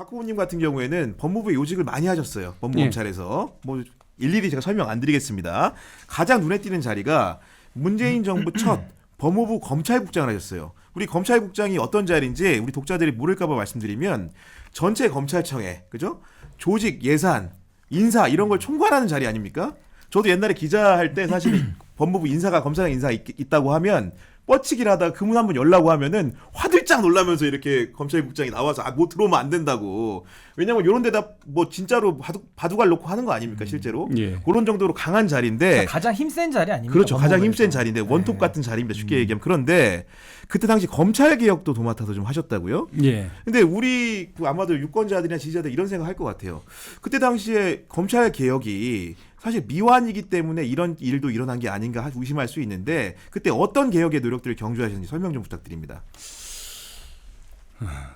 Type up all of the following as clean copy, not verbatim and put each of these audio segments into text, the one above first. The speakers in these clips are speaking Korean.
박 후보님 같은 경우에는 법무부에 요직을 많이 하셨어요. 법무검찰에서. 뭐 일일이 제가 설명 안 드리겠습니다. 가장 눈에 띄는 자리가 문재인 정부 첫 법무부 검찰국장을 하셨어요. 우리 검찰국장이 어떤 자리인지 우리 독자들이 모를까 봐 말씀드리면 전체 검찰청에 그죠? 조직, 예산, 인사 이런 걸 총괄하는 자리 아닙니까? 저도 옛날에 기자할 때 사실 법무부 인사가 검사장 인사 있다고 하면 뻗치기를 하다가 그 문 한번 열라고 하면은 화들짝 놀라면서 이렇게 검찰국장이 나와서 뭐 들어오면 안 된다고. 왜냐면 이런 데다 뭐 진짜로 바둑알 놓고 하는 거 아닙니까 실제로. 예. 그런 정도로 강한 자리인데. 가장 힘센 자리 아닙니까? 그렇죠. 가장 법무부에서. 힘센 자리인데 원톱 같은 자리입니다. 쉽게 얘기하면. 그런데 그때 당시 검찰개혁도 도맡아서 좀 하셨다고요? 예. 근데 우리 아마도 유권자들이나 지지자들 이런 생각 할 것 같아요. 그때 당시에 검찰개혁이 사실 미완이기 때문에 이런 일도 일어난 게 아닌가 의심할 수 있는데 그때 어떤 개혁의 노력들을 경주하셨는지 설명 좀 부탁드립니다.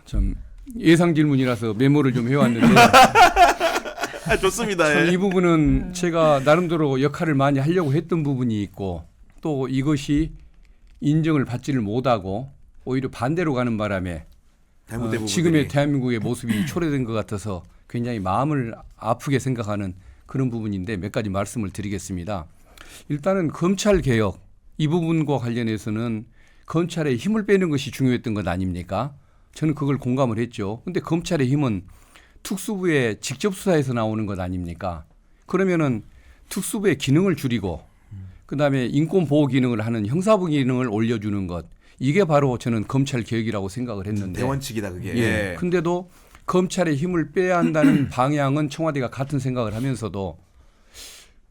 좀 예상 질문이라서 메모를 좀 해왔는데 좋습니다. 참 예. 이 부분은 제가 나름대로 역할을 많이 하려고 했던 부분이 있고 또 이것이 인정을 받지를 못하고 오히려 반대로 가는 바람에 잘못된 부분들이. 지금의 대한민국의 모습이 초래된 것 같아서 굉장히 마음을 아프게 생각하는 그런 부분인데 몇 가지 말씀을 드리겠습니다. 일단은 검찰 개혁 이 부분과 관련해서는 검찰의 힘을 빼는 것이 중요했던 것 아닙니까? 저는 그걸 공감을 했죠. 그런데 검찰의 힘은 특수부의 직접 수사에서 나오는 것 아닙니까? 그러면은 특수부의 기능을 줄이고 그다음에 인권 보호 기능을 하는 형사부 기능을 올려주는 것 이게 바로 저는 검찰 개혁이라고 생각을 했는데 대원칙이다 그게. 예. 근데도 검찰의 힘을 빼야 한다는 방향은 청와대가 같은 생각을 하면서도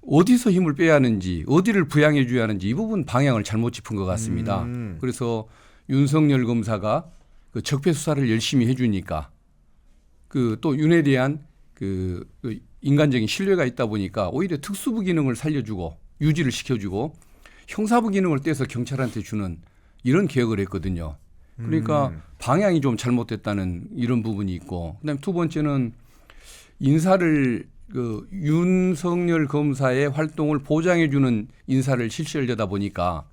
어디서 힘을 빼야 하는지 어디를 부양해 줘야 하는지 이 부분 방향을 잘못 짚은 것 같습니다. 그래서 윤석열 검사가 그 적폐 수사를 열심히 해주니까 그 또 윤에 대한 그 인간적인 신뢰가 있다 보니까 오히려 특수부 기능을 살려주고 유지를 시켜주고 형사부 기능을 떼서 경찰한테 주는 이런 개혁을 했거든요. 그러니까 방향이 좀 잘못됐다는 이런 부분이 있고 그다음에 두 번째는 인사를 그 윤석열 검사의 활동을 보장해 주는 인사를 실시하려다 보니까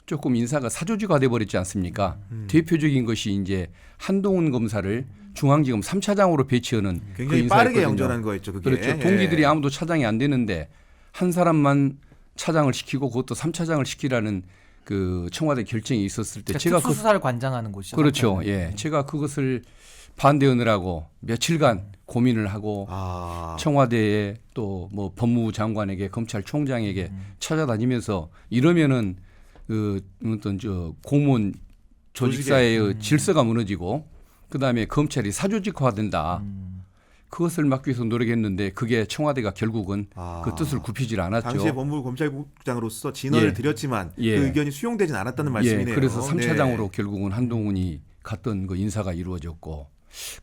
조금 인사가 사조직화 돼 버렸지 않습니까? 대표적인 것이 이제 한동훈 검사를 중앙지검 3차장으로 배치하는 굉장히 그 빠르게 인사였거든요. 영전한 거였죠 그게. 그렇죠. 동기들이 아무도 차장이 안 되는데 한 사람만 차장을 시키고 그것도 3차장을 시키라는 그 청와대 결정이 있었을 때 제가 특수수사를 관장하는 곳이죠. 그렇죠. 예, 제가 그것을 반대하느라고 며칠간 고민을 하고 청와대에 또 뭐 법무부 장관에게 검찰총장에게 찾아다니면서 이러면은 그 어떤 저 공무원 조직사의 질서가 무너지고 그다음에 검찰이 사조직화된다. 그것을 막기 위해서 노력했는데 그게 청와대가 결국은 그 뜻을 굽히질 않았죠. 당시에 법무부 검찰국장으로서 진언을 예. 드렸지만 예. 그 의견이 수용되진 않았다는 말씀이네요. 예, 그래서 3차장으로 네. 결국은 한동훈이 갔던 그 인사가 이루어졌고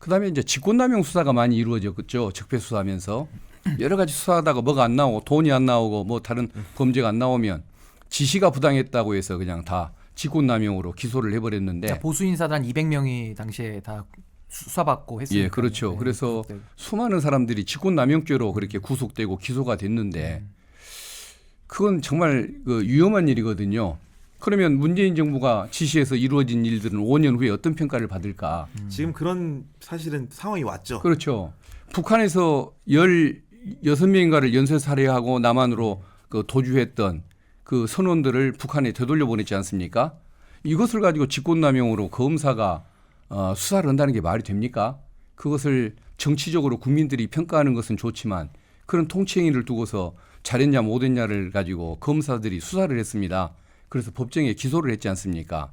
그다음에 이제 직권남용 수사가 많이 이루어졌죠. 적폐 수사하면서 여러 가지 수사하다가 뭐가 안 나오고 돈이 안 나오고 뭐 다른 범죄가 안 나오면 지시가 부당했다고 해서 그냥 다 직권남용으로 기소를 해버렸는데 보수 인사들 한 200명이 당시에 다 수사받고 했으니까. 예, 그렇죠. 네, 그래서 그때. 수많은 사람들이 직권남용죄로 그렇게 구속되고 기소가 됐는데 그건 정말 그 위험한 일이거든요. 그러면 문재인 정부가 지시해서 이루어진 일들은 5년 후에 어떤 평가를 받을까? 지금 그런 사실은 상황이 왔죠. 그렇죠. 북한에서 16명인가를 연쇄 살해하고 남한으로 그 도주했던 그 선원들을 북한에 되돌려 보냈지 않습니까? 이것을 가지고 직권남용으로 검사가 수사를 한다는 게 말이 됩니까? 그것을 정치적으로 국민들이 평가하는 것은 좋지만 그런 통치행위를 두고서 잘했냐 못했냐를 가지고 검사들이 수사를 했습니다. 그래서 법정에 기소를 했지 않습니까?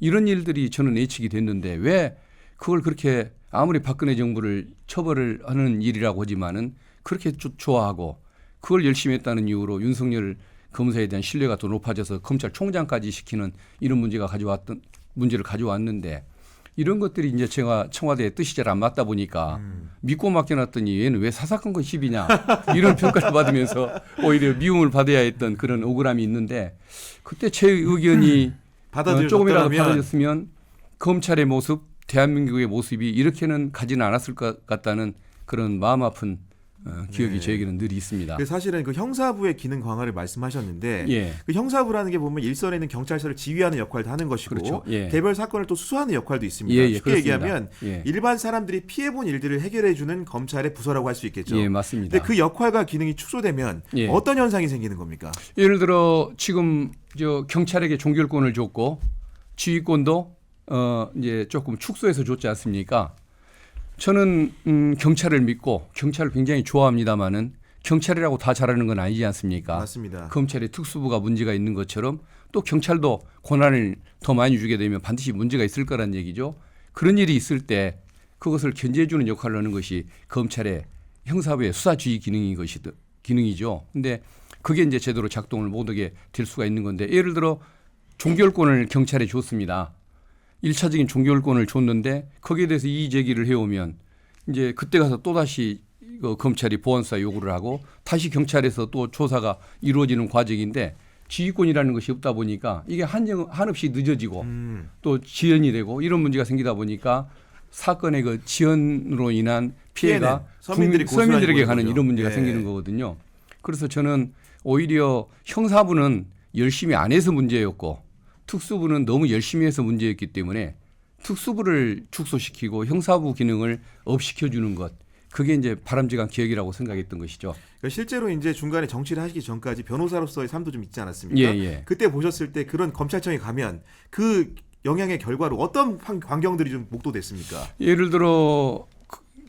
이런 일들이 저는 예측이 됐는데 왜 그걸 그렇게 아무리 박근혜 정부를 처벌을 하는 일이라고 하지만은 그렇게 좋아하고 그걸 열심히 했다는 이유로 윤석열 검사에 대한 신뢰가 더 높아져서 검찰총장까지 시키는 이런 문제를 가져왔는데 이런 것들이 이제 제가 청와대의 뜻이 잘 안 맞다 보니까 믿고 맡겨놨더니 얘는 왜 사사건 거 10이냐 이런 평가를 받으면서 오히려 미움을 받아야 했던 그런 억울함이 있는데 그때 제 의견이 조금이라도 받아졌으면 검찰의 모습, 대한민국의 모습이 이렇게는 가지는 않았을 것 같다는 그런 마음 아픈 기억이 네. 저에게는 늘 있습니다. 사실은 그 형사부의 기능 강화를 말씀하셨는데 예. 그 형사부라는 게 보면 일선에 있는 경찰서를 지휘하는 역할도 하는 것이고 그렇죠. 예. 개별 사건을 또 수사하는 역할도 있습니다. 예, 예, 쉽게 그렇습니다. 얘기하면 예. 일반 사람들이 피해본 일들을 해결해주는 검찰의 부서라고 할 수 있겠죠. 예, 맞습니다. 근데 그 역할과 기능이 축소되면 예. 어떤 현상이 생기는 겁니까? 예를 들어 지금 경찰에게 종결권을 줬고 지휘권도 이제 조금 축소해서 줬지 않습니까? 저는 경찰을 믿고 경찰을 굉장히 좋아합니다마는 경찰이라고 다 잘하는 건 아니지 않습니까? 맞습니다. 검찰의 특수부가 문제가 있는 것처럼 또 경찰도 권한을 더 많이 주게 되면 반드시 문제가 있을 거란 얘기죠. 그런 일이 있을 때 그것을 견제해주는 역할을 하는 것이 검찰의 형사부의 수사지휘 기능이죠. 근데 그게 이제 제대로 작동을 못하게 될 수가 있는 건데 예를 들어 종결권을 경찰에 줬습니다. 1차적인 종결권을 줬는데 거기에 대해서 이의 제기를 해오면 이제 그때 가서 또다시 검찰이 보안수사 요구를 하고 다시 경찰에서 또 조사가 이루어지는 과정인데 지휘권이라는 것이 없다 보니까 이게 한없이 늦어지고 또 지연이 되고 이런 문제가 생기다 보니까 사건의 그 지연으로 인한 피해가 서민들에게 가는 거죠. 이런 문제가 예. 생기는 거거든요. 그래서 저는 오히려 형사부는 열심히 안 해서 문제였고 특수부는 너무 열심히 해서 문제였기 때문에 특수부를 축소시키고 형사부 기능을 업시켜주는 것 그게 이제 바람직한 기획이라고 생각했던 것이죠. 그러니까 실제로 이제 중간에 정치를 하시기 전까지 변호사로서의 삶도 좀 있지 않았습니까? 예, 예. 그때 보셨을 때 그런 검찰청에 가면 그 영향의 결과로 어떤 광경들이 좀 목도됐습니까? 예를 들어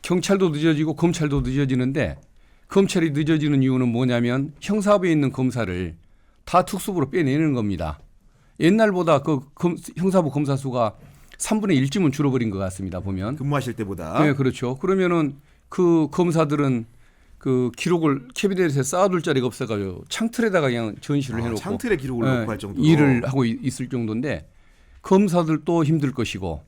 경찰도 늦어지고 검찰도 늦어지는데 검찰이 늦어지는 이유는 뭐냐면 형사부에 있는 검사를 다 특수부로 빼내는 겁니다. 옛날보다 그 형사부 검사 수가 3분의 1쯤은 줄어버린 것 같습니다. 보면. 근무하실 때보다. 네, 그렇죠. 그러면은 그 검사들은 그 기록을 캐비넷에 쌓아둘 자리가 없어가지고 창틀에다가 그냥 전시를 해놓고 창틀에 기록을 놓고 할 정도로 일을 하고 있을 정도인데 검사들도 힘들 것이고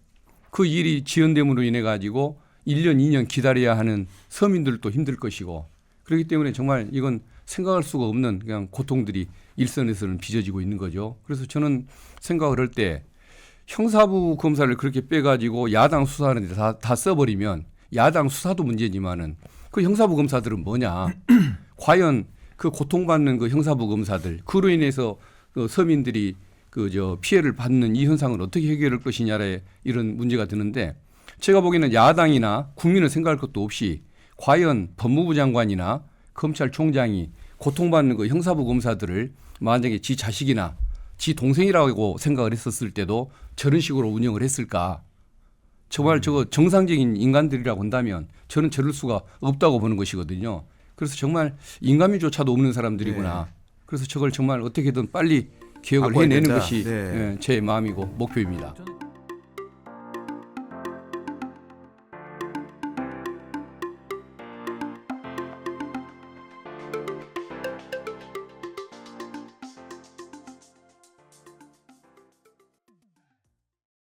그 일이 지연됨으로 인해 가지고 1년, 2년 기다려야 하는 서민들도 힘들 것이고 그렇기 때문에 정말 이건 생각할 수가 없는 그냥 고통들이 일선에서는 빚어지고 있는 거죠. 그래서 저는 생각을 할 때 형사부 검사를 그렇게 빼가지고 야당 수사하는데 다 써버리면 야당 수사도 문제지만은 그 형사부 검사들은 뭐냐? 과연 그 고통받는 그 형사부 검사들 그로 인해서 그 서민들이 피해를 받는 이 현상을 어떻게 해결할 것이냐에 이런 문제가 드는데 제가 보기에는 야당이나 국민을 생각할 것도 없이 과연 법무부 장관이나 검찰총장이 고통받는 그 형사부 검사들을 만약에 지 자식이나 지 동생이라고 생각을 했었을 때도 저런 식으로 운영을 했을까? 정말 저거 정상적인 인간들이라고 한다면 저는 저럴 수가 없다고 보는 것이거든요. 그래서 정말 인간미조차도 없는 사람들이구나. 네. 그래서 저걸 정말 어떻게든 빨리 개혁을 바꿔야 해내는 된다. 것이 네. 제 마음이고 목표입니다.